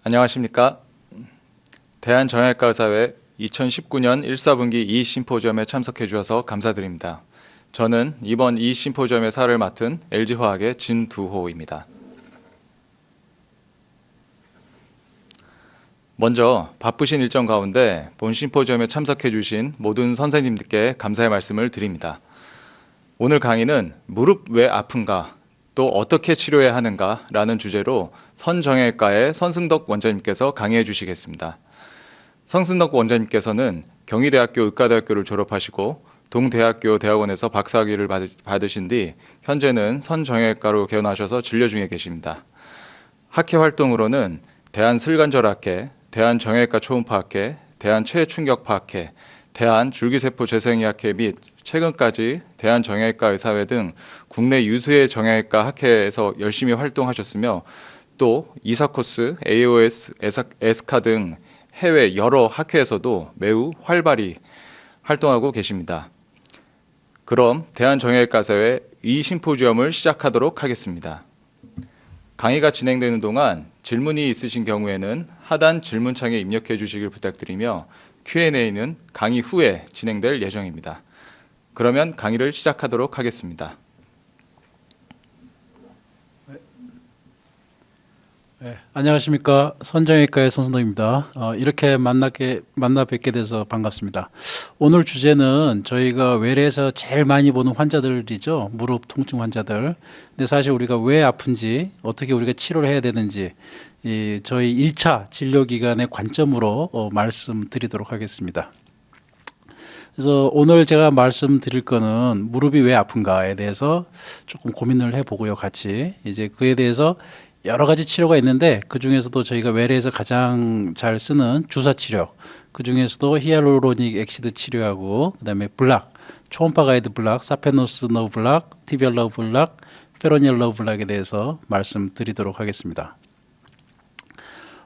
안녕하십니까. 대한정형외과의사회 2019년 1사분기 이 심포지엄에 참석해 주셔서 감사드립니다. 저는 이번 이 심포지엄의 사를 맡은 LG화학의 진두호입니다. 먼저 바쁘신 일정 가운데 본 심포지엄에 참석해 주신 모든 선생님들께 감사의 말씀을 드립니다. 오늘 강의는 무릎 왜 아픈가, 또 어떻게 치료해야 하는가 라는 주제로 선정형외과의 선승덕 원장님께서 강의해 주시겠습니다. 선승덕 원장님께서는 경희대학교 의과대학교를 졸업하시고 동대학교 대학원에서 박사학위를 받으신 뒤 현재는 선정형외과로 개원하셔서 진료 중에 계십니다. 학회 활동으로는 대한슬관절학회, 대한정형외과 초음파학회, 대한체충격파학회, 대한줄기세포재생의학회 및 최근까지 대한정형외과의사회 등 국내 유수의 정형외과 학회에서 열심히 활동하셨으며 또 이사코스, AOS, 에스카 등 해외 여러 학회에서도 매우 활발히 활동하고 계십니다. 그럼 대한정형외과의사회 이 심포지엄을 시작하도록 하겠습니다. 강의가 진행되는 동안 질문이 있으신 경우에는 하단 질문창에 입력해 주시길 부탁드리며 Q&A는 강의 후에 진행될 예정입니다. 그러면 강의를 시작하도록 하겠습니다. 안녕하십니까. 선정외과의 선승덕입니다. 이렇게 만나 뵙게 돼서 반갑습니다. 오늘 주제는 저희가 외래에서 제일 많이 보는 환자들이죠. 무릎 통증 환자들. 근데 사실 우리가 왜 아픈지, 어떻게 우리가 치료를 해야 되는지 저희 1차 진료 기간의 관점으로 말씀드리도록 하겠습니다. 그래서 오늘 제가 말씀드릴 거는 무릎이 왜 아픈가에 대해서 조금 고민을 해보고요. 같이 이제 그에 대해서 여러 가지 치료가 있는데 그 중에서도 저희가 외래에서 가장 잘 쓰는 주사 치료, 그 중에서도 히알루로닉 액시드 치료하고 그다음에 블락, 초음파 가이드 블락, 사페노스 너브 블락, 티비얼 너브 블락, 페로니얼 너브 블락에 대해서 말씀드리도록 하겠습니다.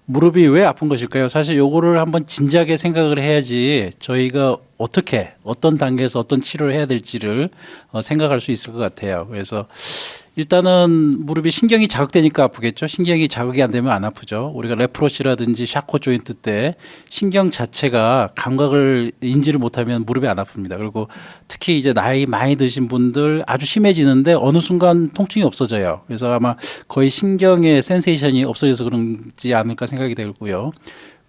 무릎이 왜 아픈 것일까요? 사실 요거를 한번 진지하게 생각을 해야지 저희가 어떻게 어떤 단계에서 어떤 치료를 해야 될지를 생각할 수 있을 것 같아요. 그래서 일단은 무릎이 신경이 자극되니까 아프겠죠. 신경이 자극이 안 되면 안 아프죠. 우리가 레프로시라든지 샤코 조인트 때 신경 자체가 감각을 인지를 못하면 무릎이 안 아픕니다. 그리고 특히 이제 나이 많이 드신 분들 아주 심해지는데 어느 순간 통증이 없어져요. 그래서 아마 거의 신경의 센세이션이 없어져서 그런지 않을까 생각이 들고요.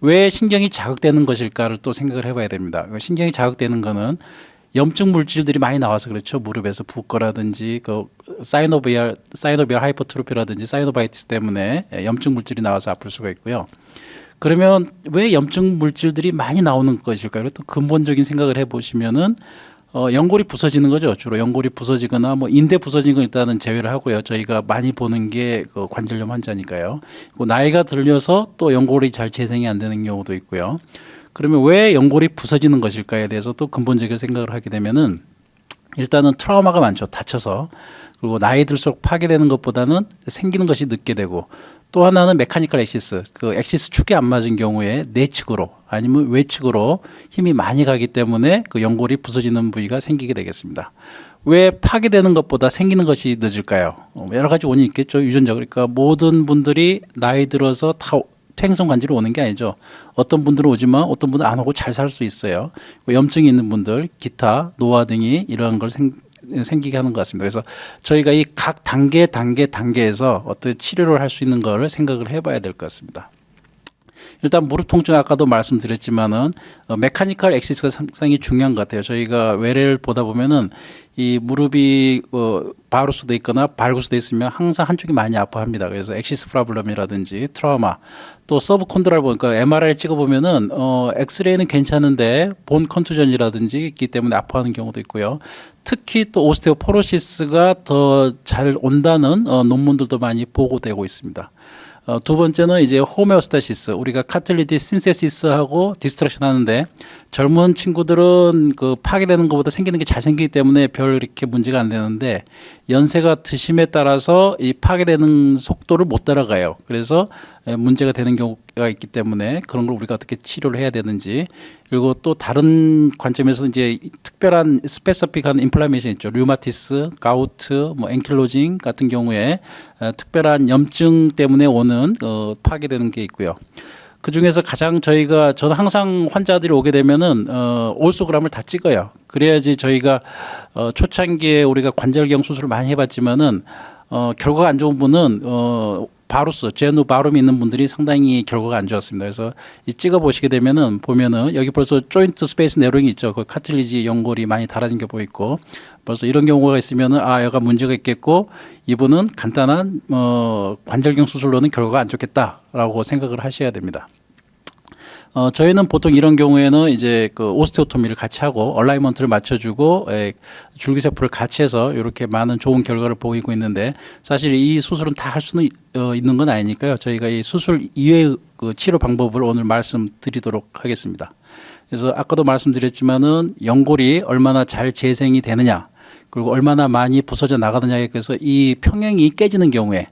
왜 신경이 자극되는 것일까를 또 생각을 해봐야 됩니다. 신경이 자극되는 거는 염증 물질들이 많이 나와서 그렇죠. 무릎에서 붓거라든지 그 사이노비얼 하이퍼트로피라든지 사이노바이티스 때문에 염증 물질이 나와서 아플 수가 있고요. 그러면 왜 염증 물질들이 많이 나오는 것일까요? 또 근본적인 생각을 해보시면은 연골이 부서지는 거죠. 주로 연골이 부서지거나 뭐 인대 부서지는 건 일단은 제외를 하고요. 저희가 많이 보는 게 그 관절염 환자니까요. 나이가 들려서 또 연골이 잘 재생이 안 되는 경우도 있고요. 그러면 왜 연골이 부서지는 것일까에 대해서 또 근본적인 생각을 하게 되면은 일단은 트라우마가 많죠. 다쳐서. 그리고 나이 들수록 파괴되는 것보다는 생기는 것이 늦게 되고 또 하나는 메카니컬 엑시스, 그 엑시스 축이 안 맞은 경우에 내측으로 아니면 외측으로 힘이 많이 가기 때문에 그 연골이 부서지는 부위가 생기게 되겠습니다. 왜 파괴되는 것보다 생기는 것이 늦을까요? 여러 가지 원인이 있겠죠. 유전자. 그러니까 모든 분들이 나이 들어서 다 퇴행성 관절이 오는 게 아니죠. 어떤 분들은 오지만 어떤 분들은 안 오고 잘 살 수 있어요. 염증이 있는 분들, 기타, 노화 등이 이러한 걸 생기게 하는 것 같습니다. 그래서 저희가 이 각 단계에서 어떻게 치료를 할 수 있는 걸 생각을 해봐야 될 것 같습니다. 일단 무릎 통증 아까도 말씀드렸지만은 메카니컬 엑시스가 상당히 중요한 것 같아요. 저희가 외래를 보다 보면은 이 무릎이 바우루스돼 있거나 발구스돼 있으면 항상 한쪽이 많이 아파합니다. 그래서 엑시스 프로블럼이라든지 트라우마, 또 서브콘드랄 보니까 MRI를 찍어보면은 엑스레이는 괜찮은데 본 컨투전이라든지 있기 때문에 아파하는 경우도 있고요. 특히 또 오스테오포로시스가 더 잘 온다는 논문들도 많이 보고되고 있습니다. 두 번째는 이제 호메오스타시스, 우리가 카틸리티 신세시스하고 디스트럭션 하는데 젊은 친구들은 그 파괴되는 것보다 생기는 게 잘 생기기 때문에 별 이렇게 문제가 안 되는데 연세가 드심에 따라서 이 파괴되는 속도를 못 따라가요. 그래서 문제가 되는 경우가 있기 때문에 그런 걸 우리가 어떻게 치료를 해야 되는지, 그리고 또 다른 관점에서 이제 특별한 스페시픽한 인플라메이션 있죠. 류마티스, 가우트, 뭐 앵킬로징 같은 경우에 특별한 염증 때문에 오는 파괴되는 게 있고요. 그 중에서 가장 저는 항상 환자들이 오게 되면은 올소그램을 다 찍어요. 그래야지 저희가 초창기에 우리가 관절경 수술을 많이 해봤지만은 결과가 안 좋은 분은 제누 바룸이 있는 분들이 상당히 결과가 안 좋았습니다. 그래서 이 찍어 보시게 되면은 보면은 여기 벌써 조인트 스페이스 내로잉이 있죠. 그 카틸리지 연골이 많이 달아진 게 보이고, 벌써 이런 경우가 있으면은 얘가 문제가 있겠고, 이분은 간단한 관절경 수술로는 결과가 안 좋겠다라고 생각을 하셔야 됩니다. 저희는 보통 이런 경우에는 이제 그 오스테오토미를 같이 하고 얼라이먼트를 맞춰주고 줄기세포를 같이 해서 이렇게 많은 좋은 결과를 보이고 있는데, 사실 이 수술은 다 할 수는 있는 건 아니니까요. 저희가 이 수술 이외의 그 치료 방법을 오늘 말씀드리도록 하겠습니다. 그래서 아까도 말씀드렸지만은 연골이 얼마나 잘 재생이 되느냐, 그리고 얼마나 많이 부서져 나가느냐에 따라서 이 평형이 깨지는 경우에,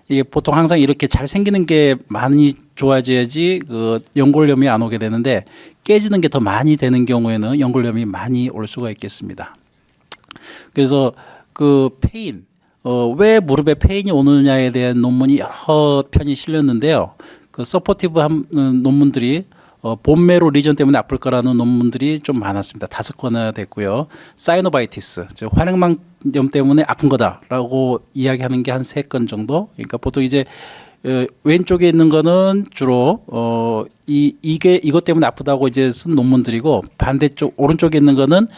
이게 보통 항상 이렇게 잘 생기는 게 많이 좋아져야지 그 연골염이 안 오게 되는데, 깨지는 게 더 많이 되는 경우에는 연골염이 많이 올 수가 있겠습니다. 그래서 그 페인, 왜 무릎에 페인이 오느냐에 대한 논문이 여러 편이 실렸는데요. 그 서포티브한 논문들이 본메로 리전 때문에 아플 거라는 논문들이 좀 많았습니다. 5건이나 됐고요. 사이노바이티스, 즉 활액망염 때문에 아픈 거다라고 이야기하는 게 한 3건 정도. 그러니까 보통 이제 왼쪽에 있는 거는 주로 이것 때문에 아프다고 이제 쓴 논문들이고, 반대쪽 오른쪽에 있는 거는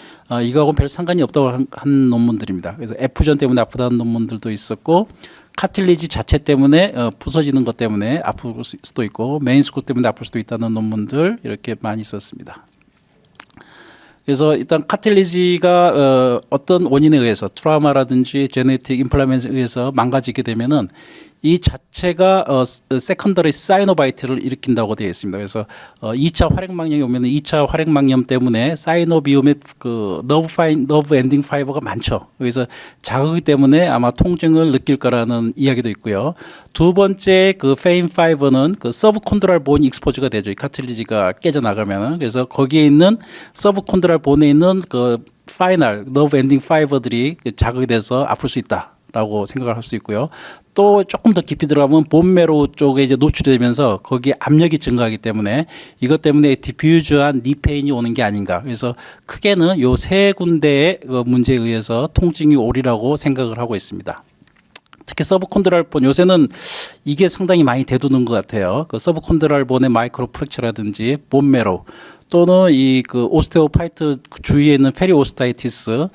이거하고는 별 상관이 없다고 한 논문들입니다. 그래서 F전 때문에 아프다는 논문들도 있었고, 카틸리지 자체 때문에 부서지는 것 때문에 아플 수도 있고, 메인스쿠 때문에 아플 수도 있다는 논문들 이렇게 많이 있었습니다. 그래서 일단 카틸리지가 어떤 원인에 의해서 트라우마라든지 제네틱 인플라멘에 의해서 망가지게 되면은 이 자체가 세컨더리 사이노바이트를 일으킨다고 되어 있습니다. 그래서 2차 활액망염이 오면 2차 활액망염 때문에 사이노비움의 그 너브 엔딩 파이버가 많죠. 그래서 자극이 때문에 아마 통증을 느낄 거라는 이야기도 있고요. 두 번째 그 페인 파이버는 그 서브콘드랄 본 익스포즈가 되죠. 이 카틸리지가 깨져 나가면은. 그래서 거기에 있는 서브콘드랄 본에 있는 그 파이널 너브 엔딩 파이버들이 자극이 돼서 아플 수 있다라고 생각을 할 수 있고요. 또 조금 더 깊이 들어가면 본메로 쪽에 이제 노출이 되면서 거기에 압력이 증가하기 때문에 이것 때문에 디퓨즈한 니페인이 오는 게 아닌가. 그래서 크게는 요 3군데의 문제에 의해서 통증이 오리라고 생각을 하고 있습니다. 특히 서브콘드랄 본, 요새는 이게 상당히 많이 대두는 것 같아요. 그 서브콘드랄 본의 마이크로 프랙처라든지 본메로, 또는 이 그 오스테오파이트 주위에 있는 페리오스타이티스,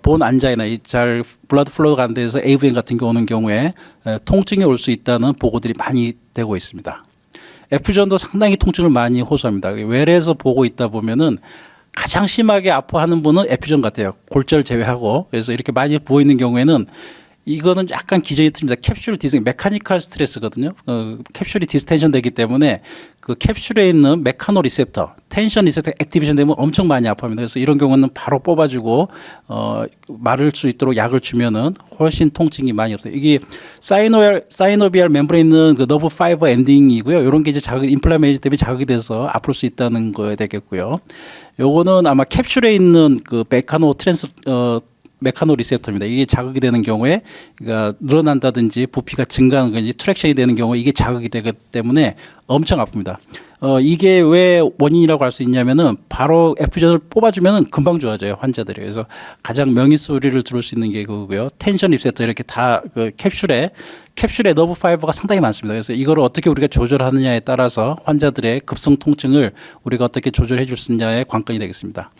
본 안자이나 잘 블러드 플로우가 안 돼서 AVM 같은 게 오는 경우에 통증이 올 수 있다는 보고들이 많이 되고 있습니다. F전도 상당히 통증을 많이 호소합니다. 외래에서 보고 있다 보면은 가장 심하게 아파하는 분은 F전 같아요. 골절 제외하고. 그래서 이렇게 많이 보이는 경우에는 이거는 약간 기전이 틀립니다. 캡슐 디스, 메카니컬 스트레스거든요. 캡슐이 디스텐션 되기 때문에 그 캡슐에 있는 메카노 리셉터, 텐션 리셉터 액티베이션 되면 엄청 많이 아파합니다. 그래서 이런 경우는 바로 뽑아주고 마를 수 있도록 약을 주면은 훨씬 통증이 많이 없어요. 이게 사이노비알 멤브레에 있는 그 너브 파이버 엔딩이고요. 이런 게 이제 인플라메이션 때문에 자극이 돼서 아플 수 있다는 거에 되겠고요. 요거는 아마 캡슐에 있는 그 메카노 리셉터입니다. 이게 자극이 되는 경우에 그러니까 늘어난다든지 부피가 증가하는 건지 트랙션이 되는 경우에 이게 자극이 되기 때문에 엄청 아픕니다. 이게 왜 원인이라고 할 수 있냐면은 바로 F전을 뽑아주면은 금방 좋아져요, 환자들이. 그래서 가장 명의 소리를 들을 수 있는 게 그거고요. 텐션 리셉터 이렇게 다 그 캡슐에 너브 파이버가 상당히 많습니다. 그래서 이거를 어떻게 우리가 조절하느냐에 따라서 환자들의 급성 통증을 우리가 어떻게 조절해 줄 수 있느냐의 관건이 되겠습니다.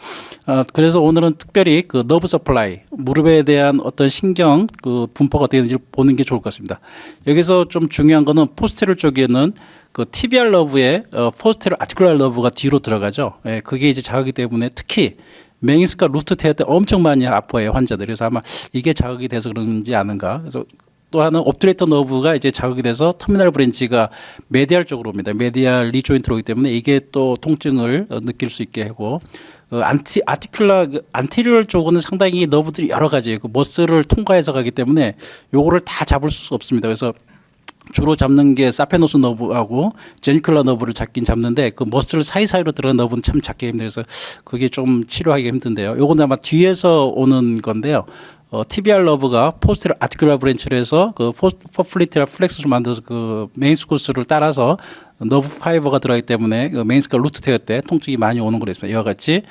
그래서 오늘은 특별히 그 너브 서플라이, 무릎에 대한 어떤 신경 그 분포가 어떻게 되는지 보는 게 좋을 것 같습니다. 여기서 좀 중요한 거는 포스테리어 쪽에는 그 티비알 러브의 포스테리어 아티큘라 러브가 뒤로 들어가죠. 예, 그게 이제 자극이 때문에 특히 맹스과 루트 테어 때 엄청 많이 아파해요, 환자들이. 그래서 아마 이게 자극이 돼서 그런지 아는가. 그래서 또 하나는 옵트레이터 너브가 이제 자극이 돼서 터미널 브랜치가 메디알 쪽으로 옵니다. 메디알 리조인트로 오기 때문에 이게 또 통증을 느낄 수 있게 하고, 아티큘라 안테리얼 쪽은 상당히 너브들이 여러 가지 그 머슬을 통과해서 가기 때문에 요거를 다 잡을 수 없습니다. 그래서 주로 잡는 게 사페노스 너브하고 제니큘라 너브를 잡긴 잡는데 그 머슬 사이사이로 들어간 너브는 참 잡기 힘들어서 그게 좀 치료하기 힘든데요. 요건 아마 뒤에서 오는 건데요. TBR 러브가 포스테리어 아티큘라 브랜치를 해서 그 퍼플리티라 플렉스를 만들어서 그 메인스쿠스를 따라서 너브 파이버가 들어가기 때문에 그 메인스가 루트 테어 때 통증이 많이 오는 걸로 있습니다. 이와 같이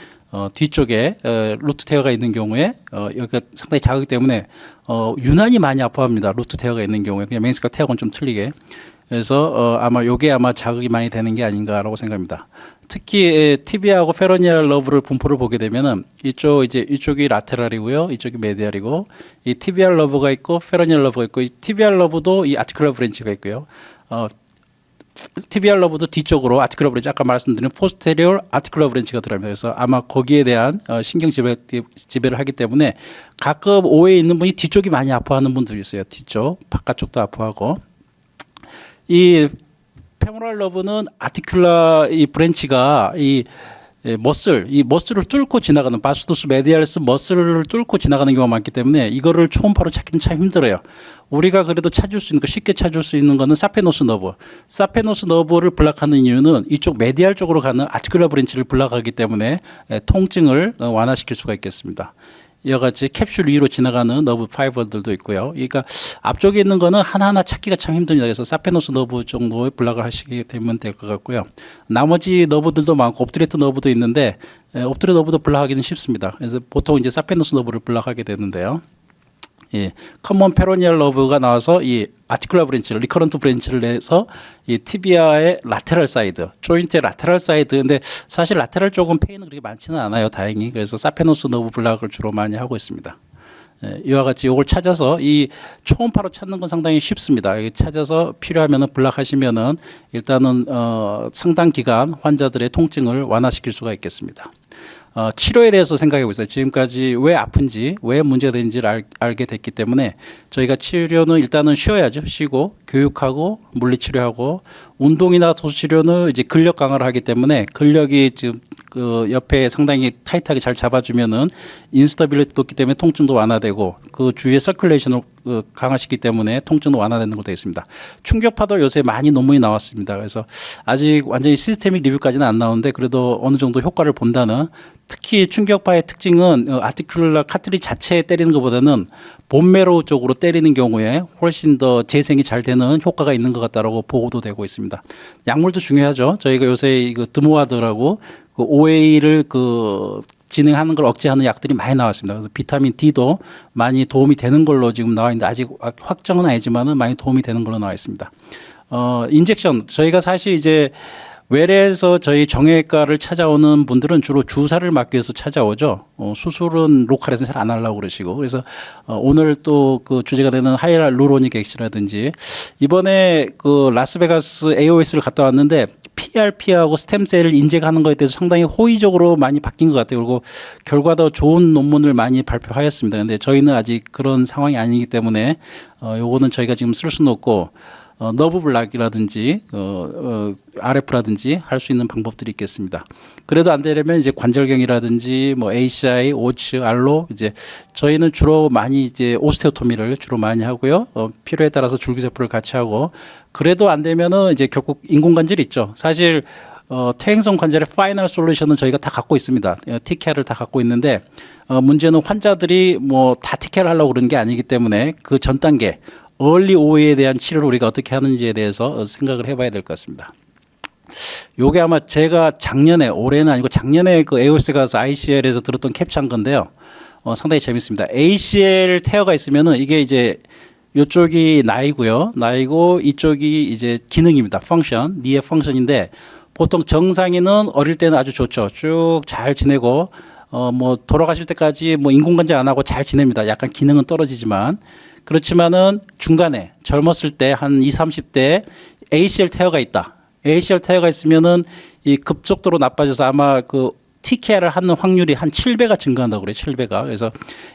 뒤쪽에 루트 테어가 있는 경우에 여기가 상당히 작기 때문에 유난히 많이 아파합니다. 루트 테어가 있는 경우에 그냥 메인스가 테어건 좀 틀리게. 그래서 아마 요게 아마 자극이 많이 되는 게 아닌가라고 생각합니다. 특히 티비아하고 페로니얼 러브를 분포를 보게 되면은 이쪽이 라테랄이고요, 이쪽이 메디알이고 이 티비알 러브가 있고 페로니얼 러브가 있고 이 티비알 러브도 이 아티큘라 브랜치가 있고요. TBR 러브도 뒤쪽으로 아티큘라 브랜치 아까 말씀드린 포스테리얼 아티큘라 브랜치가 들어갑니다. 그래서 아마 거기에 대한 신경 지배를 하기 때문에 가끔 오해에 있는 분이 뒤쪽이 많이 아파하는 분들이 있어요. 뒤쪽, 바깥쪽도 아파하고 이 페모랄 러브는 아티큘라 이 브랜치가 이 머슬을 뚫고 지나가는 바스투스 메디알스 머슬을 뚫고 지나가는 경우가 많기 때문에 이거를 초음파로 찾기는 참 힘들어요. 우리가 그래도 찾을 수 있는 거 쉽게 찾을 수 있는 거는 사페노스 너브. 사페노스 너브를 블락하는 이유는 이쪽 메디알 쪽으로 가는 아티큘라 브랜치를 블락하기 때문에 통증을 완화시킬 수가 있겠습니다. 이와 같이 캡슐 위로 지나가는 너브 파이버들도 있고요. 그러니까 앞쪽에 있는 거는 하나하나 찾기가 참 힘듭니다. 그래서 사페노스 너브 정도의 블락을 하시게 되면 될 것 같고요. 나머지 너브들도 많고 옵트레트 너브도 있는데 옵트레트 너브도 블락하기는 쉽습니다. 그래서 보통 이제 사페노스 너브를 블락하게 되는데요. 예, 커먼 페로니얼 러브가 나와서 이 아티큘라 브랜치를 리커런트 브랜치를 내서 이 티비아의 라테랄 사이드, 조인트의 라테랄 사이드. 근데 사실 라테랄 쪽은 페인은 그렇게 많지는 않아요, 다행히. 그래서 사페노스 너브 블락을 주로 많이 하고 있습니다. 예, 이와 같이 이걸 찾아서 이 초음파로 찾는 건 상당히 쉽습니다. 찾아서 필요하면은 블락하시면은 일단은 상당 기간 환자들의 통증을 완화시킬 수가 있겠습니다. 치료에 대해서 생각해 보세요. 지금까지 왜 아픈지, 왜 문제가 되는지를 알게 됐기 때문에 저희가 치료는 일단은 쉬어야죠. 쉬고 교육하고 물리치료하고 운동이나 도수치료는 이제 근력 강화를 하기 때문에 근력이 지금 그 옆에 상당히 타이트하게 잘 잡아주면은 인스타빌리티 높기 때문에 통증도 완화되고 그 주위에 서큘레이션을 강화시키기 때문에 통증도 완화되는 것도 있습니다. 충격파도 요새 많이 논문이 나왔습니다. 그래서 아직 완전히 시스테믹 리뷰까지는 안 나오는데 그래도 어느 정도 효과를 본다는, 특히 충격파의 특징은 아티큘라 카트리 자체에 때리는 것보다는 본메로우 쪽으로 때리는 경우에 훨씬 더 재생이 잘 되는 효과가 있는 것 같다라고 보고도 되고 있습니다. 약물도 중요하죠. 저희가 요새 이거 드모아드라고 그 OA를 진행하는 걸 억제하는 약들이 많이 나왔습니다. 그래서 비타민 D도 많이 도움이 되는 걸로 지금 나와 있는데 아직 확정은 아니지만은 많이 도움이 되는 걸로 나와 있습니다. 인젝션, 저희가 사실 이제 외래에서 저희 정형외과를 찾아오는 분들은 주로 주사를 맞기 위해서 찾아오죠. 수술은 로컬에서 잘 안 하려고 그러시고. 그래서 오늘 또 그 주제가 되는 하이알루로닉 액시라든지 이번에 그 라스베가스 AOS를 갔다 왔는데 PRP하고 스템셀을 인젝하는 것에 대해서 상당히 호의적으로 많이 바뀐 것 같아요. 그리고 결과도 좋은 논문을 많이 발표하였습니다. 근데 저희는 아직 그런 상황이 아니기 때문에 요거는 저희가 지금 쓸 수는 없고 너브 블락이라든지 RF라든지 할 수 있는 방법들이 있겠습니다. 그래도 안 되려면 이제 관절경이라든지 뭐 ACI, 오츠, 알로, 이제 저희는 주로 많이 이제 오스테오토미를 주로 많이 하고요. 필요에 따라서 줄기세포를 같이 하고, 그래도 안 되면은 이제 결국 인공관절이 있죠. 사실 퇴행성 관절의 파이널 솔루션은 저희가 다 갖고 있습니다. TCA를 다 갖고 있는데 문제는 환자들이 뭐 다 TCA를 하려고 그러는 게 아니기 때문에 그 전 단계 얼리 OA에 대한 치료를 우리가 어떻게 하는지에 대해서 생각을 해봐야 될 것 같습니다. 요게 아마 제가 작년에, 올해는 아니고 작년에 그 AOS 가서 ICL에서 들었던 캡처한 건데요. 상당히 재밌습니다. ACL 태어가 있으면은 이게 이제 요쪽이 나이고요. 나이고 이쪽이 이제 기능입니다. 펑션, 니의 펑션인데 보통 정상인은 어릴 때는 아주 좋죠. 쭉 잘 지내고 뭐 돌아가실 때까지 뭐 인공관절 안 하고 잘 지냅니다. 약간 기능은 떨어지지만. 그렇지만은 중간에 젊었을 때 한 20, 30대 ACL 태어가 있다. ACL 태어가 있으면은 이 급속도로 나빠져서 아마 그 TK를 하는 확률이 한 7배가 증가한다고 그래요. 7배가. 그래서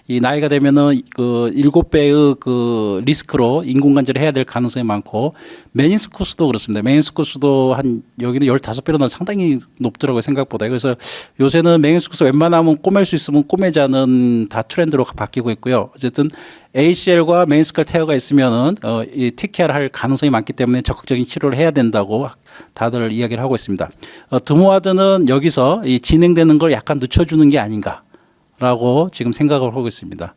이 나이가 되면은 그 7배의 그 리스크로 인공관절을 해야 될 가능성이 많고, 메니스쿠스도 그렇습니다. 메니스쿠스도 한 여기는 15배로는 상당히 높더라고요, 생각보다. 그래서 요새는 메니스쿠스 웬만하면 꼬맬 수 있으면 꼬매자는 다 트렌드로 바뀌고 있고요. 어쨌든 ACL과 메니스컬 테어가 있으면은 이 TKR 할 가능성이 많기 때문에 적극적인 치료를 해야 된다고 다들 이야기를 하고 있습니다. 드모아드는 여기서 이 진행되는 걸 약간 늦춰주는 게 아닌가라고 지금 생각을 하고 있습니다.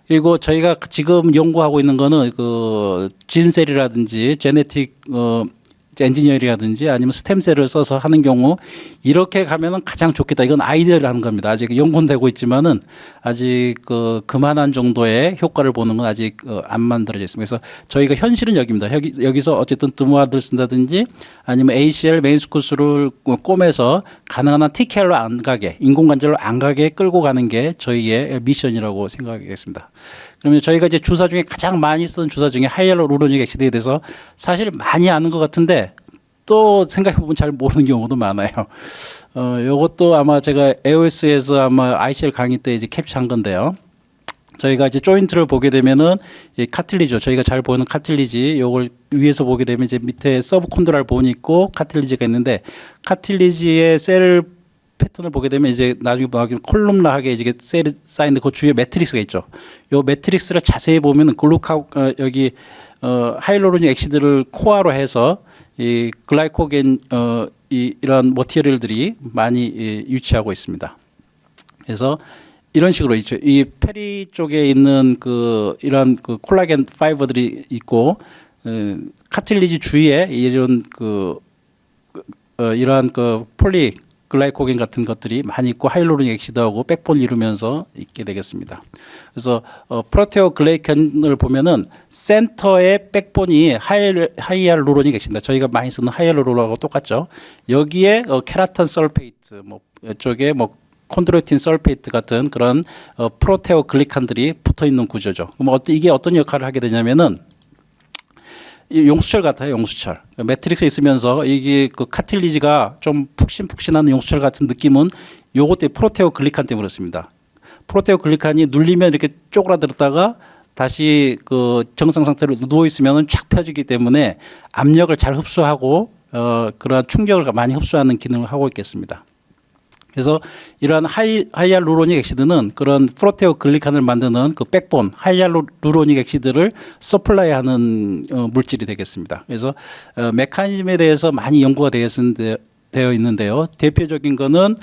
그리고 저희가 지금 연구하고 있는 거는 그 진셀이라든지 제네틱 엔지니어링이라든지 아니면 스템셀을 써서 하는 경우 이렇게 가면은 가장 좋겠다. 이건 아이디어를 하는 겁니다. 아직 연구는 되고 있지만은 아직 그만한 정도의 효과를 보는 건 아직 안 만들어져 있습니다. 그래서 저희가 현실은 여기입니다. 여기서 어쨌든 드모아드를 쓴다든지 아니면 ACL 메니스쿠스를 꼬매서 가능한 한 TKR로 안 가게, 인공관절로 안 가게 끌고 가는 게 저희의 미션이라고 생각하겠습니다. 그러면 저희가 이제 주사 중에 가장 많이 쓰는 주사 중에 하이알루로닉 액시드에 대해서 사실 많이 아는 것 같은데 또 생각해보면 잘 모르는 경우도 많아요. 요것도 아마 제가 AOS에서 아마 ICL 강의 때 이제 캡처한 건데요. 저희가 이제 조인트를 보게 되면은 이 카틸리지, 저희가 잘 보이는 카틸리지, 요걸 위에서 보게 되면 이제 밑에 서브콘드랄 본이 있고 카틸리지가 있는데 카틸리지의 셀 패턴을 보게 되면 이제 나중에 콜룸라하게 이제 셀이 쌓이는데 그 주위에 매트릭스가 있죠. 요 매트릭스를 자세히 보면 여기 하이로로닉 액시드를 코어로 해서 이 글라이코겐 이런 머티리얼들이 많이 유치하고 있습니다. 그래서 이런 식으로 있죠. 이 페리 쪽에 있는 이런 콜라겐 파이버들이 있고 카틸리지 주위에 이런 이러한 폴리 글라이코겐 같은 것들이 많이 있고 하이로로닉 액시드하고 백본을 이루면서 있게 되겠습니다. 그래서 프로테오 글라이컨을 보면은 센터의 백본이 하이알루로닉 액시드입니다. 저희가 많이 쓰는 하이알루로닉하고 똑같죠. 여기에 케라탄 설페이트, 이쪽에 콘드로이틴 설페이트 같은 그런 프로테오 글리칸들이 붙어 있는 구조죠. 그럼 이게 어떤 역할을 하게 되냐면은 용수철 같아요, 용수철. 매트릭스에 있으면서 이게 카틸리지가 좀 푹신푹신한 용수철 같은 느낌은 요것도 프로테오 글리칸 때문에 그렇습니다. 프로테오 글리칸이 눌리면 이렇게 쪼그라들었다가 다시 정상 상태로 누워 있으면 쫙 펴지기 때문에 압력을 잘 흡수하고 그러한 충격을 많이 흡수하는 기능을 하고 있겠습니다. 그래서 이러한 하이알루로닉 액시드는 그런 프로테오 글리칸을 만드는 그 백본 하이알루로닉 액시드를 서플라이하는 물질이 되겠습니다. 그래서 메커니즘에 대해서 많이 연구가 되어 있는데요. 대표적인 거는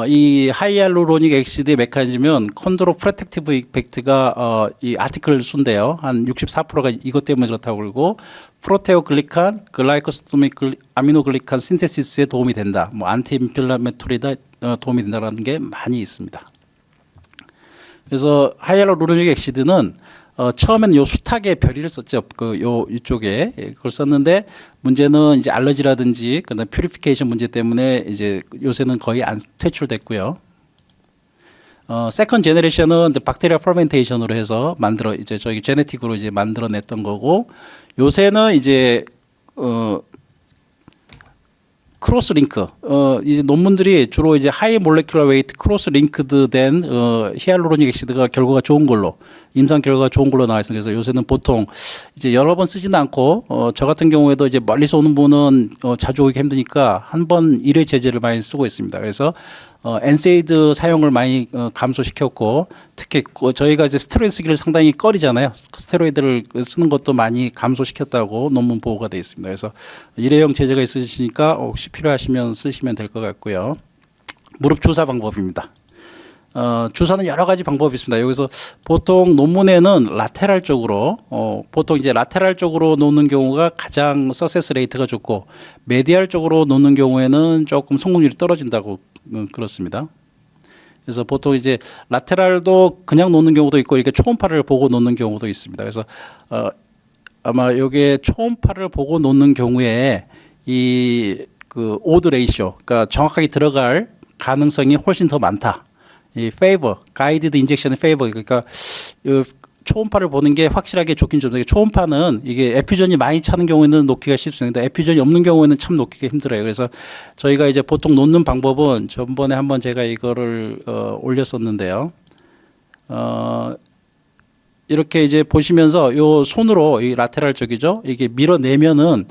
이 하이알루로닉 액시드의 메커니즘은 콘드로 프로텍티브 이펙트가 이 아티클을 쓴대요. 한 64%가 이것 때문에 그렇다고 그러고 프로테오 글리칸, 글라이코스토믹 아미노글리칸 신테시스에 도움이 된다. 안티인플라메토리다 도움이 된다는 게 많이 있습니다. 그래서 하이알루로닉 액시드는 처음에는 요 수탉의 별이를 썼죠. 이쪽에 그걸 썼는데 문제는 이제 알러지라든지 그다음 퓨리피케이션 문제 때문에 이제 요새는 거의 안 퇴출됐고요. 세컨 제너레이션은 박테리아 퍼멘테이션으로 해서 이제 저희 제네틱으로 이제 만들어냈던 거고 요새는 이제 크로스 링크 이제 논문들이 주로 이제 하이 몰레큘러 웨이트 크로스 링크드 된 히알루로닉 액시드가 결과가 좋은 걸로 임상 결과가 좋은 걸로 나와 있습니다. 그래서 요새는 보통 이제 여러 번 쓰지는 않고 저 같은 경우에도 이제 멀리서 오는 분은 자주 오기 힘드니까 한 번 1회 제제를 많이 쓰고 있습니다. 그래서 엔세이드 사용을 많이 감소시켰고 특히 저희가 이제 스테로이드 쓰기를 상당히 꺼리잖아요. 스테로이드를 쓰는 것도 많이 감소시켰다고 논문 보고가 되어 있습니다. 그래서 일회용 제제가 있으시니까 혹시 필요하시면 쓰시면 될 것 같고요. 무릎 주사 방법입니다. 주사는 여러 가지 방법이 있습니다. 여기서 보통 논문에는 라테랄 쪽으로 보통 이제 라테랄 쪽으로 놓는 경우가 가장 서세스 레이트가 좋고 메디알 쪽으로 놓는 경우에는 조금 성공률이 떨어진다고 그렇습니다. 그래서 보통 이제 라테랄도 그냥 놓는 경우도 있고 이렇게 초음파를 보고 놓는 경우도 있습니다. 그래서 아마 여기에 초음파를 보고 놓는 경우에 이 오드 레이쇼, 그러니까 정확하게 들어갈 가능성이 훨씬 더 많다. 이 페이버, 가이디드 인젝션의 페이버, 그러니까 초음파를 보는 게 확실하게 좋긴 좀. 초음파는 이게 에퓨전이 많이 차는 경우에는 놓기가 쉽습니다. 에퓨전이 없는 경우에는 참 놓기가 힘들어요. 그래서 저희가 이제 보통 놓는 방법은 전번에 한번 제가 이거를 올렸었는데요. 이렇게 이제 보시면서 요 손으로 이 라테랄 쪽이죠. 이게 밀어내면은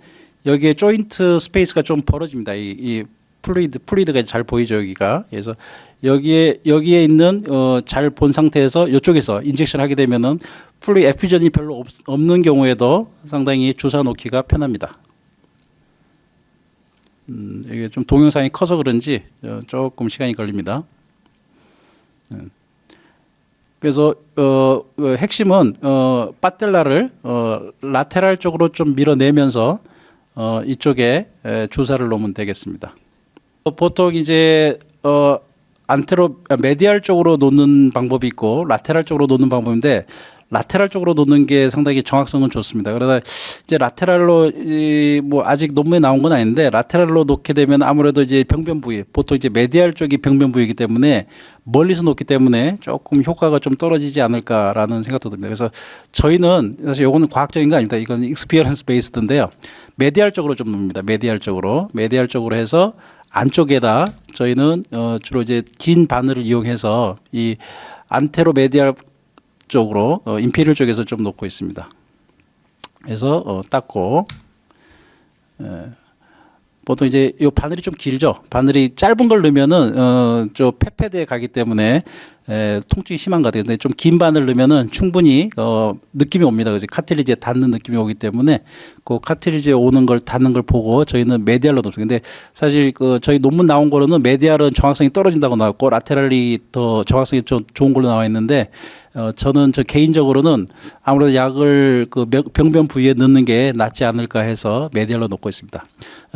여기에 조인트 스페이스가 좀 벌어집니다. 이 플루이드가 잘 보이죠 여기가. 그래서 여기에 있는 잘 본 상태에서 이쪽에서 인젝션 하게 되면은 에퓨전이 별로 없는 경우에도 상당히 주사 놓기가 편합니다. 이게 좀 동영상이 커서 그런지 조금 시간이 걸립니다. 그래서 핵심은 빠텔라를 라테랄 쪽으로 좀 밀어내면서 이쪽에 주사를 놓으면 되겠습니다. 보통 이제 메디알 쪽으로 놓는 방법이 있고 라테랄 쪽으로 놓는 방법인데 라테랄 쪽으로 놓는 게 상당히 정확성은 좋습니다. 그러다 이제 라테랄로 뭐 아직 논문에 나온 건 아닌데 라테랄로 놓게 되면 아무래도 이제 병변 부위 보통 이제 메디알 쪽이 병변 부위이기 때문에 멀리서 놓기 때문에 조금 효과가 좀 떨어지지 않을까라는 생각도 듭니다. 그래서 저희는 사실 이거는 과학적인 거 아닙니다. 이건 익스피리언스 베이스드인데요. 메디알 쪽으로 좀 놓습니다. 메디알 쪽으로 해서 안쪽에다 저희는 주로 이제 긴 바늘을 이용해서 이 안테로 메디알 쪽으로 인피리얼 쪽에서 좀 놓고 있습니다. 그래서 닦고 보통 이제 이 바늘이 좀 길죠. 바늘이 짧은 걸 넣으면은 저 페페드에 가기 때문에 통증이 심한 것 같아요. 근데 좀 긴 바늘 넣으면은 충분히 느낌이 옵니다. 그래서 카틸리지에 닿는 느낌이 오기 때문에 그 카틸리지에 오는 걸 닿는 걸 보고 저희는 메디알로 넣습니다. 근데 사실 저희 논문 나온 거로는 메디알은 정확성이 떨어진다고 나왔고 라테랄이 더 정확성이 좀 좋은 걸로 나와 있는데 저는 개인적으로는 아무래도 약을 그 병변 부위에 넣는 게 낫지 않을까 해서 메디알로 놓고 있습니다.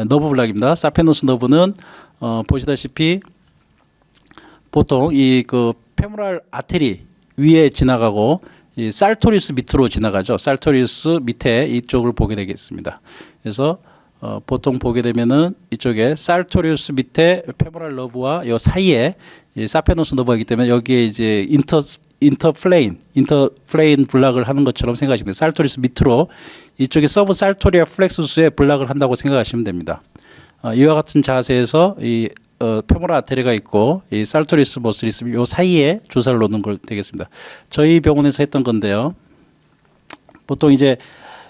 너브 블락입니다. 사페노스 너브는 보시다시피 보통 이 페모랄 아테리 위에 지나가고 이 살토리우스 밑으로 지나가죠. 살토리우스 밑에 이쪽을 보게 되겠습니다. 그래서 보통 보게 되면은 이쪽에 살토리우스 밑에 페모랄 너브와 요 사이에 이 사페노스 너브가 있기 때문에 여기에 이제 인터플레인 블락을 하는 것처럼 생각하시면 됩니다. 살토리우스 밑으로 이쪽에 서브 살토리아 플렉수스에 블락을 한다고 생각하시면 됩니다. 이와 같은 자세에서 이 페모랄 아테리가 있고 이 살토리우스 머슬이 있으면 이 사이에 주사를 놓는 걸 되겠습니다. 저희 병원에서 했던 건데요. 보통 이제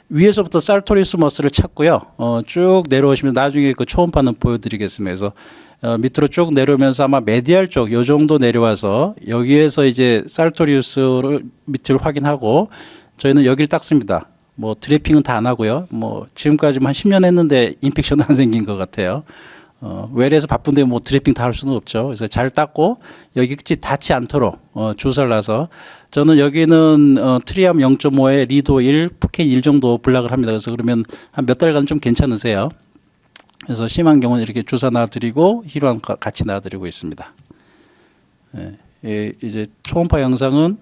위에서부터 살토리우스 머슬을 찾고요. 쭉 내려오시면 나중에 그 초음파는 보여드리겠습니다. 그래서 밑으로 쭉 내려오면서 아마 메디알 쪽 요 정도 내려와서 여기에서 이제 살토리우스를 밑을 확인하고 저희는 여기를 닦습니다. 뭐 드래핑은 다 안 하고요. 뭐 지금까지 한 10년 했는데 인펙션은 안 생긴 것 같아요. 외래에서 바쁜데 뭐 드래핑 다 할 수는 없죠. 그래서 잘 닦고 여기 끝이 닿지 않도록 주사를 놔서 저는 여기는 트리암 0.5에 리도 1, 푸켄 1 정도 블락을 합니다. 그래서 그러면 한 몇 달간 좀 괜찮으세요. 그래서 심한 경우는 이렇게 주사 놔드리고 히로암 같이 놔드리고 있습니다. 이제 초음파 영상은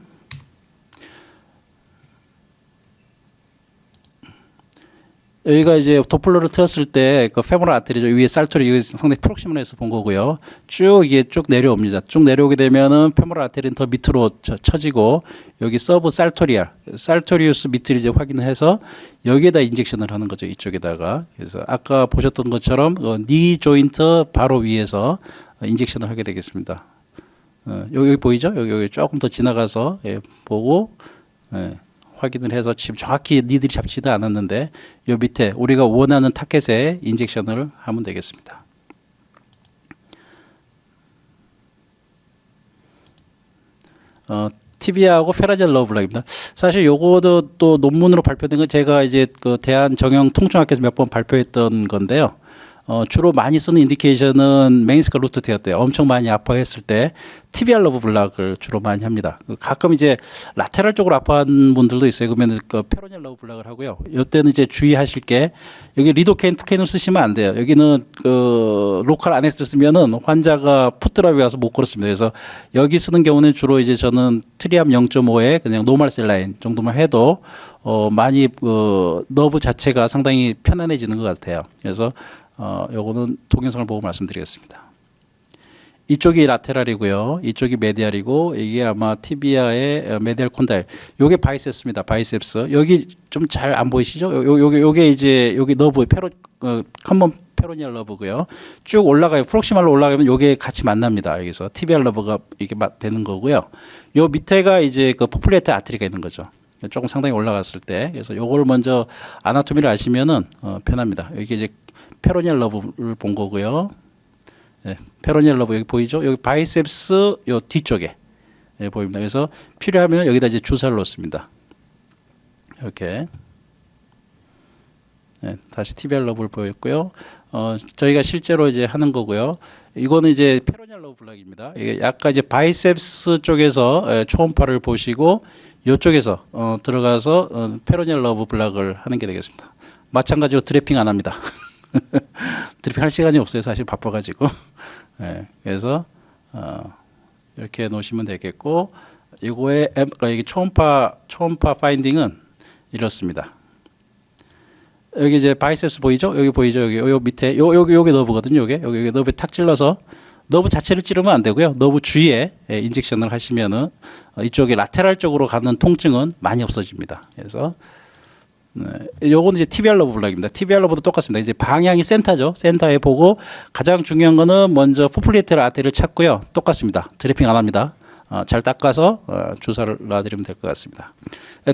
여기가 이제 도플러를 틀었을 때 그 페모랄 아테리죠. 위에 살토리 여기 상당히 프록시멀에서 본 거고요. 쭉 이게 쭉 내려옵니다. 쭉 내려오게 되면은 페모랄 아테리는 더 밑으로 처지고 여기 서브 살토리우스 밑을 이제 확인해서 여기에다 인젝션을 하는 거죠. 이쪽에다가. 그래서 아까 보셨던 것처럼 니 조인트 바로 위에서 인젝션을 하게 되겠습니다. 여기 보이죠? 여기 조금 더 지나가서 보고. 확인을 해서 지금 정확히 니들이 잡지도 않았는데 요 밑에 우리가 원하는 타켓에 인젝션을 하면 되겠습니다. 티비아하고 페라젤 러블락입니다. 사실 요거도 또 논문으로 발표된 건 제가 이제 그 대한정형통증학회에서 몇 번 발표했던 건데요. 주로 많이 쓰는 인디케이션은 메니스컬 루트 테어 엄청 많이 아파했을 때 티비알 러브 블락을 주로 많이 합니다. 가끔 이제 라테랄 쪽으로 아파하는 분들도 있어요. 그러면 그 페로니얼 러브 블락을 하고요. 이때는 이제 주의하실 게 여기 리도케인, 푸케인을 쓰시면 안 돼요. 여기는 그 로컬 아네스를 쓰면은 환자가 풋드랍이 와서 못 걸었습니다. 그래서 여기 쓰는 경우는 주로 이제 저는 트리암 0.5에 그냥 노멀 셀라인 정도만 해도 많이 너브 자체가 상당히 편안해지는 것 같아요. 그래서 요거는 동영상을 보고 말씀드리겠습니다. 이쪽이 라테랄이고요. 이쪽이 메디알이고 이게 아마 티비아의 메디알 콘다일. 요게 바이셉스입니다. 바이셉스. 여기 좀 잘 안 보이시죠? 요게 이제 여기 너브 커먼 페로니얼 러브고요. 쭉 올라가요. 프록시말로 올라가면 요게 같이 만납니다. 여기서 티비알 러브가 이게 되는 거고요. 요 밑에가 이제 그 포플레이트 아트리가 있는 거죠. 조금 상당히 올라갔을 때. 그래서 요걸 먼저 아나토미를 아시면은 편합니다. 여기 이제 페로니얼 러브를 본 거고요. 예, 페로니얼 러브 여기 보이죠? 여기 바이셉스 요 뒤쪽에 예, 보입니다. 그래서 필요하면 여기다 이제 주사를 놓습니다. 이렇게. 네, 다시 티비알 러브를 보였고요. 저희가 실제로 이제 하는 거고요. 이거는 이제 페로니얼 러브 블락입니다. 이게 약간 이제 바이셉스 쪽에서 초음파를 보시고 이쪽에서 들어가서 페로니얼 러브 블락을 하는 게 되겠습니다. 마찬가지로 드래핑 안 합니다. 드래핑 할 시간이 없어요. 사실 바빠가지고. 네, 그래서 이렇게 놓으시면 되겠고, 이거의 이게 초음파 파인딩은 이렇습니다. 여기 이제 바이셉스 보이죠? 여기 보이죠? 여기 밑에 여기 너브거든요. 여기 너브에 탁 찔러서 너브 자체를 찌르면 안 되고요. 너브 주위에 인젝션을 하시면은 이쪽에 라테랄 쪽으로 가는 통증은 많이 없어집니다. 그래서 요거는 이제 티비알 러브 블락입니다. 티비알 러브도 똑같습니다. 이제 방향이 센터죠. 센터에 보고 가장 중요한 거는 먼저 포플리테럴 아테리를 찾고요. 똑같습니다. 드래핑 안 합니다. 잘 닦아서 주사를 놔드리면 될 것 같습니다.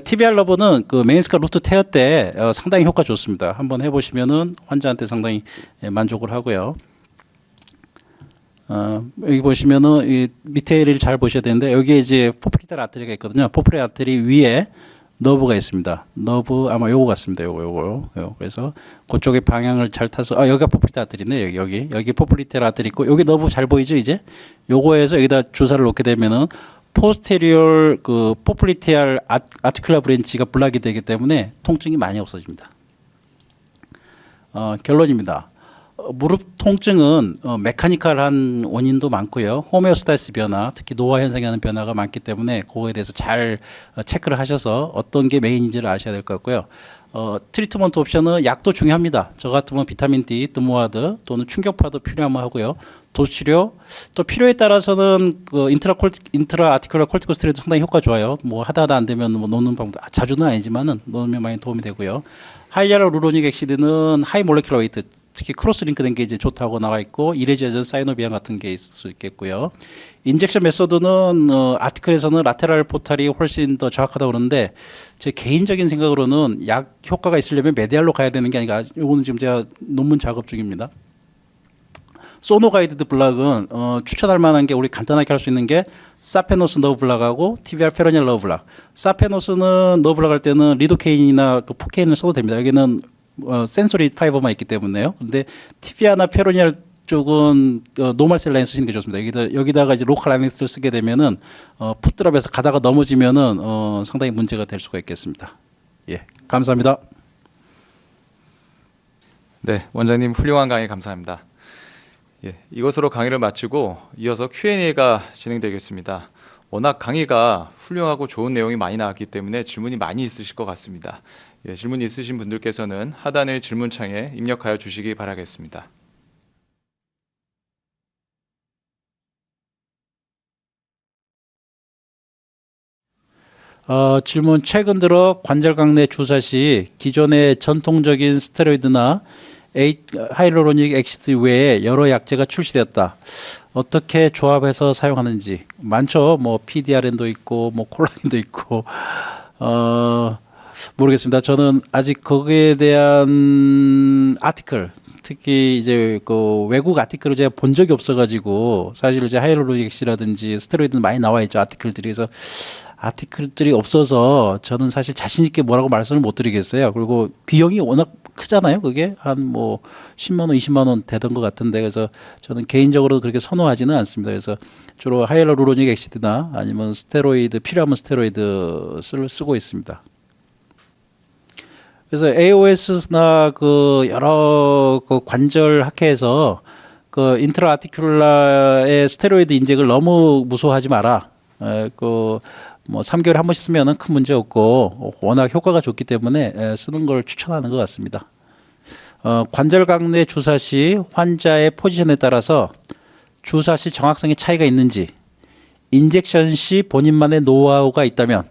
TBR 러브는 그 메인스카 루트 테어 때 상당히 효과 좋습니다. 한번 해보시면은 환자한테 상당히 만족을 하고요. 여기 보시면은 이 밑에를 잘 보셔야 되는데 여기에 이제 포플리테럴 아테리가 있거든요. 포플리테럴 아테리 위에 너브가 있습니다. 너브 아마 요거 같습니다. 요거. 그래서 그쪽에 방향을 잘 타서 여기가 포플리테럴 아테리네. 여기 포플리테럴 아테리 있고 여기 너브 잘 보이죠 이제? 요거에서 여기다 주사를 놓게 되면은 포스테리얼 그 포플리테알 아티큘라 브랜치가 블락이 되기 때문에 통증이 많이 없어집니다. 결론입니다. 무릎 통증은 메카니컬한 원인도 많고요. 호메오스타시스 변화, 특히 노화 현상에 하는 변화가 많기 때문에 그거에 대해서 잘 체크를 하셔서 어떤 게 메인인지를 아셔야 될 것 같고요. 트리트먼트 옵션은 약도 중요합니다. 저 같으면 비타민 D, 드모아드 또는 충격파도 필요하면 하고요. 도수치료 또 필요에 따라서는 그 인트라 아티큘라 콜티코스테로이드 상당히 효과 좋아요. 뭐 하다 안 되면 뭐 놓는 방법 자주는 아니지만은 놓으면 많이 도움이 되고요. 하이알루로닉 액시드는 하이 몰레큘러 웨이트 특히 크로스 링크된 게 이제 좋다고 나와 있고 이레지아전 사이노비안 같은 게 있을 수 있겠고요. 인젝션 메소드는 아티클에서는 라테랄 포탈이 훨씬 더 정확하다고 그러는데 제 개인적인 생각으로는 약 효과가 있으려면 메디알로 가야 되는 게 아니라 이거는 지금 제가 논문 작업 중입니다. 소노 가이드드 블락은 추천할 만한 게 우리 간단하게 할 수 있는 게 사페노스 너브 블락하고 TBR 페로니얼 너브 블락. 사페노스는 너브 블락 할 때는 리도케인이나 그 포케인을 써도 됩니다. 여기는 센소리 파이버만 있기 때문에요. 근데 티비아나 페로니얼 쪽은 노멀 셀 라인 쓰시는 게 좋습니다. 여기다가 이제 로컬 라인스를 쓰게 되면은 풋드랍에서 가다가 넘어지면은 상당히 문제가 될 수가 있겠습니다. 예, 감사합니다. 네, 원장님 훌륭한 강의 감사합니다. 예, 이것으로 강의를 마치고 이어서 Q&A가 진행되겠습니다. 워낙 강의가 훌륭하고 좋은 내용이 많이 나왔기 때문에 질문이 많이 있으실 것 같습니다. 예, 질문 있으신 분들께서는 하단의 질문창에 입력하여 주시기 바라겠습니다. 질문 최근 들어 관절강 내 주사 시 기존의 전통적인 스테로이드나 하이로로닉 액시드 외에 여러 약제가 출시되었다. 어떻게 조합해서 사용하는지 많죠. 뭐 PDRN도 있고 뭐 콜라겐도 있고 모르겠습니다. 저는 아직 거기에 대한 아티클 특히 이제 그 외국 아티클을 제가 본 적이 없어가지고 사실 이제 하이로로닉 액시드라든지 스테로이드는 많이 나와 있죠. 아티클들이. 그래서 아티클들이 없어서 저는 사실 자신 있게 뭐라고 말씀을 못 드리겠어요. 그리고 비용이 워낙 크잖아요. 그게 한 뭐 10만 원, 20만 원 되던 것 같은데 그래서 저는 개인적으로 그렇게 선호하지는 않습니다. 그래서 주로 하이알루로닉 액시드나 아니면 스테로이드 필요하면 스테로이드 쓰고 있습니다. 그래서 AOS나 그 여러 그 관절 학회에서 그 인트라 아티큘라의 스테로이드 인젝을 너무 무서워하지 마라. 뭐 3개월에 한 번씩 쓰면은 큰 문제 없고 워낙 효과가 좋기 때문에 쓰는 걸 추천하는 것 같습니다. 관절각 내 주사 시 환자의 포지션에 따라서 주사 시 정확성의 차이가 있는지, 인젝션 시 본인만의 노하우가 있다면,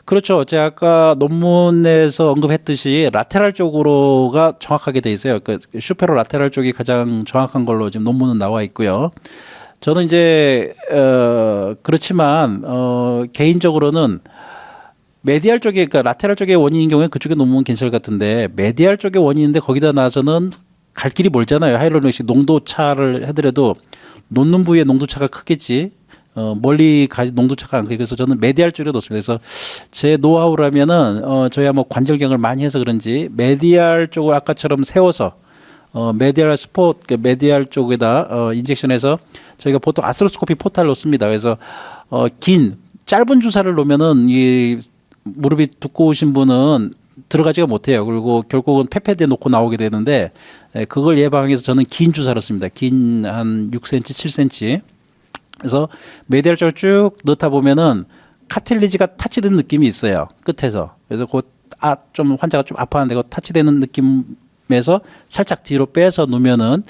그렇죠. 제가 아까 논문에서 언급했듯이 라테랄 쪽으로가 정확하게 돼 있어요. 그 슈페로 라테랄 쪽이 가장 정확한 걸로 지금 논문은 나와 있고요. 저는 이제 그렇지만 개인적으로는 메디알 쪽에 그러니까 라테랄 쪽의 원인인 경우에 그쪽에 놓으면 괜찮을 것 같은데 메디알 쪽의 원인인데 거기다 놔서는 갈 길이 멀잖아요. 하이로닉스 농도 차를 해더라도 놓는 부위에 농도 차가 크겠지. 멀리 가 농도 차가 안 크게 그래서 저는 메디알 쪽에 놓습니다. 그래서 제 노하우라면은 저희야 뭐 관절경을 많이 해서 그런지 메디알 쪽을 아까처럼 세워서 메디알 메디알 쪽에다 인젝션해서 저희가 보통 아스로스코피 포탈 놓습니다. 그래서 긴 짧은 주사를 놓으면은 이 무릎이 두꺼우신 분은 들어가지가 못해요. 그리고 결국은 페패드에 놓고 나오게 되는데 그걸 예방하기 위해서 저는 긴 주사를 씁니다. 긴 한 6cm, 7cm. 그래서 메디알 쪽을 쭉 넣다 보면은 카틸리지가 타치되는 느낌이 있어요. 끝에서. 그래서 좀 환자가 좀 아파하는데 그 타치되는 느낌에서 살짝 뒤로 빼서 놓으면은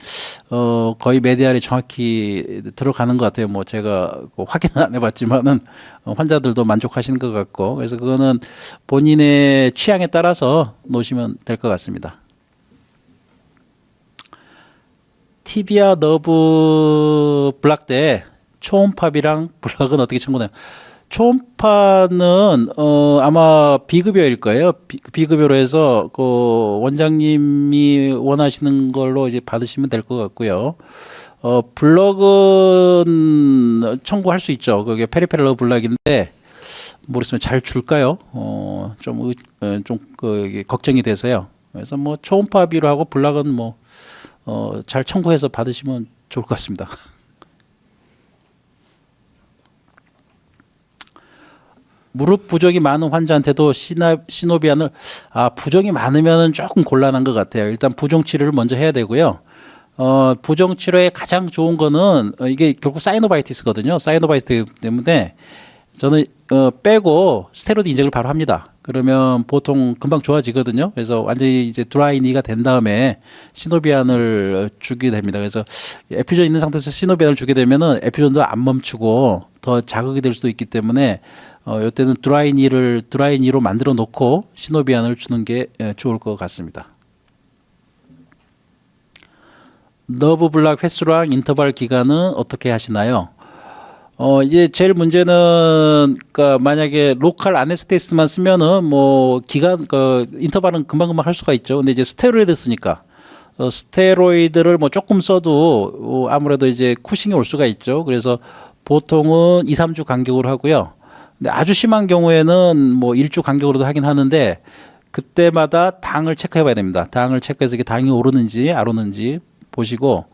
거의 메디알이 정확히 들어가는 것 같아요. 뭐 제가 확인은 안 해봤지만은 환자들도 만족하시는 것 같고 그래서 그거는 본인의 취향에 따라서 놓으시면 될 것 같습니다. 티비아 너브 블락 때 초음파비랑 블락은 어떻게 청구나요? 초음파는 아마 비급여일 거예요. 비급여로 해서 그 원장님이 원하시는 걸로 이제 받으시면 될 것 같고요. 블럭은 청구할 수 있죠. 그게 페리페럴 블락인데 모르겠으면 잘 줄까요? 좀 걱정이 돼서요. 그래서 뭐 초음파비로 하고 블락은 뭐 잘 청구해서 받으시면 좋을 것 같습니다. 무릎 부종이 많은 환자한테도 시노비안을 부종이 많으면 조금 곤란한 것 같아요. 일단 부종 치료를 먼저 해야 되고요. 부종 치료에 가장 좋은 거는 이게 결국 사이노바이티스거든요. 사이노바이티스 때문에 저는 빼고 스테로이드 인젝을 바로 합니다. 그러면 보통 금방 좋아지거든요. 그래서 완전히 이제 드라이니가 된 다음에 시노비안을 주게 됩니다. 그래서 에피존 있는 상태에서 시노비안을 주게 되면은 에피존도 안 멈추고 더 자극이 될 수도 있기 때문에 이때는 드라이니로 만들어 놓고 시노비안을 주는 게 좋을 것 같습니다. 너브 블락 횟수랑 인터벌 기간은 어떻게 하시나요? 이제 제일 문제는 그러니까 만약에 로컬 아네스테스만 쓰면은 뭐 인터벌은 금방금방 할 수가 있죠. 근데 이제 스테로이드 쓰니까 스테로이드를 뭐 조금 써도 아무래도 이제 쿠싱이 올 수가 있죠. 그래서 보통은 2, 3주 간격으로 하고요. 근데 아주 심한 경우에는 뭐 1주 간격으로도 하긴 하는데 그때마다 당을 체크해 봐야 됩니다. 당을 체크해서 이게 당이 오르는지 안 오르는지 보시고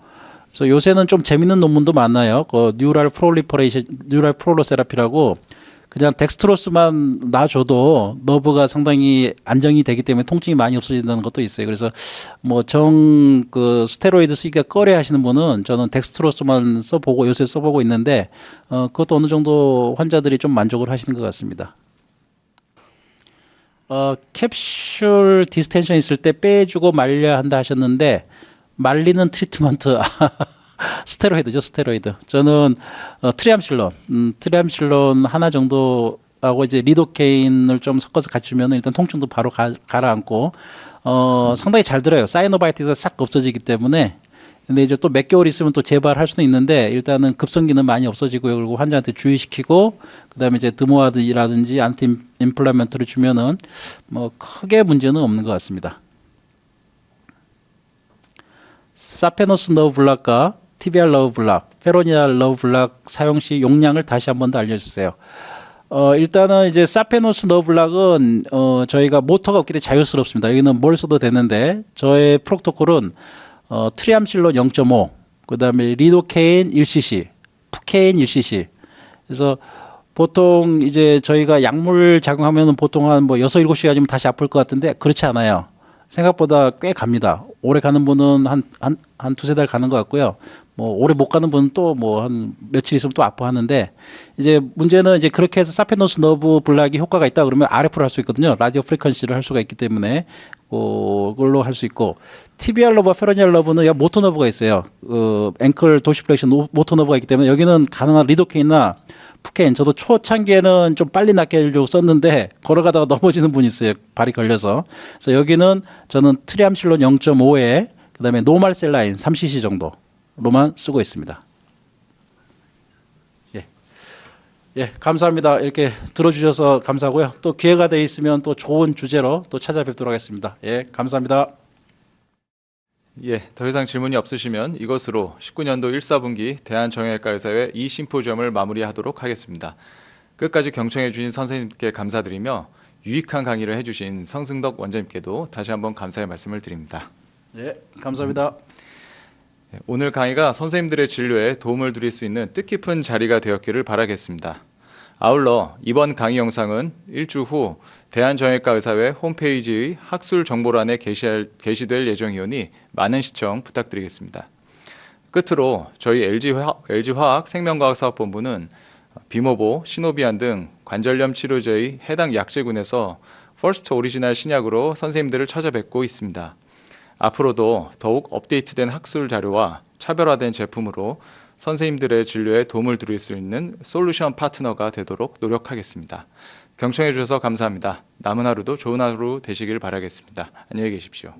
그래서 요새는 좀 재밌는 논문도 많아요. 뉴럴 프롤로세라피라고 그냥 덱스트로스만 놔줘도 너브가 상당히 안정이 되기 때문에 통증이 많이 없어진다는 것도 있어요. 그래서 뭐 스테로이드 쓰기가 꺼려 하시는 분은 저는 덱스트로스만 써보고 요새 써보고 있는데 그것도 어느 정도 환자들이 좀 만족을 하시는 것 같습니다. 캡슐 디스텐션 있을 때 빼주고 말려야 한다 하셨는데 말리는 트리트먼트 스테로이드죠. 스테로이드. 저는 트리암실론 하나 정도 하고 이제 리도케인을 좀 섞어서 같이 주면 일단 통증도 바로 가라앉고 상당히 잘 들어요. 사이노바이티스가 싹 없어지기 때문에. 근데 이제 또 몇 개월 있으면 또 재발할 수는 있는데 일단은 급성기는 많이 없어지고요. 그리고 환자한테 주의시키고 그다음에 이제 드모아드라든지 안티 인플라멘토를 주면은 뭐 크게 문제는 없는 것 같습니다. 사페노스 너브 블락과 티비알 너브 블락, 페로니알 너브 블락 사용 시 용량을 다시 한 번 더 알려주세요. 일단은 이제 사페노스 너브 블락은 저희가 모터가 없기 때문에 자유스럽습니다. 여기는 뭘 써도 되는데 저의 프로토콜은 트리암실론 0.5, 그다음에 리도케인 1cc, 푸케인 1cc. 그래서 보통 이제 저희가 약물 작용하면은 보통 한 뭐 6, 7시간이면 다시 아플 것 같은데 그렇지 않아요. 생각보다 꽤 갑니다. 오래 가는 분은 한 두세 달 가는 것 같고요. 뭐 오래 못 가는 분은 또 뭐 한 며칠 있으면 또 아파하는데 이제 문제는 이제 그렇게 해서 사페노스 너브 블락이 효과가 있다 그러면 RF를 할 수 있거든요. 라디오 프리퀀시를 할 수가 있기 때문에 그걸로 할 수 있고 티비알 너브와 페로니알 너브는 모터 너브가 있어요. 앵클 도시플렉션 모터 너브가 있기 때문에 여기는 가능한 리도케인이나 푸케인 저도 초창기에는 좀 빨리 낫게 하려고 썼는데 걸어가다가 넘어지는 분이 있어요. 발이 걸려서. 그래서 여기는 저는 트리암실론 0.5에 그다음에 노말 셀라인 3cc 정도로만 쓰고 있습니다. 예. 예, 감사합니다. 이렇게 들어주셔서 감사하고요. 또 기회가 돼 있으면 또 좋은 주제로 또 찾아뵙도록 하겠습니다. 예, 감사합니다. 예, 더 이상 질문이 없으시면 이것으로 19년도 1사분기 대한정형외과의사회 이 심포지엄을 마무리하도록 하겠습니다. 끝까지 경청해 주신 선생님께 감사드리며 유익한 강의를 해주신 성승덕 원장님께도 다시 한번 감사의 말씀을 드립니다. 예, 감사합니다. 오늘 강의가 선생님들의 진료에 도움을 드릴 수 있는 뜻깊은 자리가 되었기를 바라겠습니다. 아울러 이번 강의 영상은 일주 후 대한정형외과의사회 홈페이지의 학술 정보란에 게시될 예정이오니 많은 시청 부탁드리겠습니다. 끝으로 저희 LG화학 생명과학사업본부는 비모보, 시노비안 등 관절염 치료제의 해당 약제군에서 퍼스트 오리지널 신약으로 선생님들을 찾아뵙고 있습니다. 앞으로도 더욱 업데이트된 학술 자료와 차별화된 제품으로 선생님들의 진료에 도움을 드릴 수 있는 솔루션 파트너가 되도록 노력하겠습니다. 경청해 주셔서 감사합니다. 남은 하루도 좋은 하루 되시길 바라겠습니다. 안녕히 계십시오.